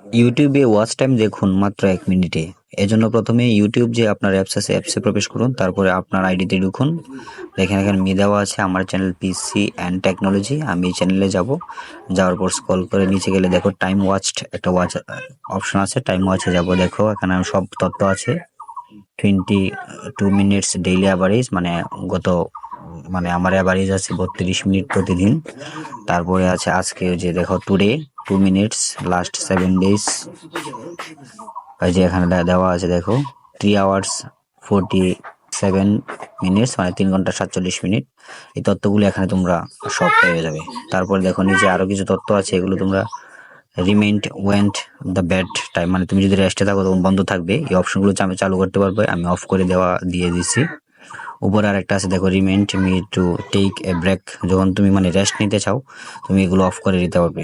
ইউটিউবে watch time দেখুন মাত্র 1 মিনিটে। এজন্য প্রথমে ইউটিউব যে আপনার অ্যাপস আছে অ্যাপসে প্রবেশ করুন, তারপরে আপনার আইডিতে ঢুকুন। দেখেন এখানে দেওয়া আছে আমার চ্যানেল পিসি অ্যান্ড টেকনোলজি। আমি এই চ্যানেলে যাব। যাওয়ার পর স্ক্রল করে নিচে গেলে দেখো টাইম ওয়াচড একটা ওয়াচ অপশন আছে, টাইম ওয়াচে যাব। দেখো এখানে সব তথ্য আছে। 22 মিনিটস ডেইলি অ্যাভারেজ, মানে গত মানে আমার অ্যাভারেজ আছে 32 মিনিট প্রতিদিন। তারপরে আছে আজকে যে দেখো টুডে 2 মিনিটস, লাস্ট 7 days। এই যে এখানে দেওয়া আছে দেখো 3 hours 47 minutes, মানে 3 ঘন্টা 47 মিনিট। এই তথ্যগুলো এখানে তোমরা সব পেয়ে যাবে। তারপরে দেখো নিচে আরো কিছু তথ্য আছে, এগুলো তোমরা remained went the bad time, মানে তুমি যদি রেস্টে থাকো তখন বন্ধ থাকবে। এই অপশনগুলো আমি চালু করতে পারবে, আমি অফ করে দিয়ে দিছি। উপরে আরেকটা আছে দেখো remind me to take a break, যখন তুমি মানে রেস্ট নিতে চাও তুমি এগুলো অফ করে দিতে পারবে।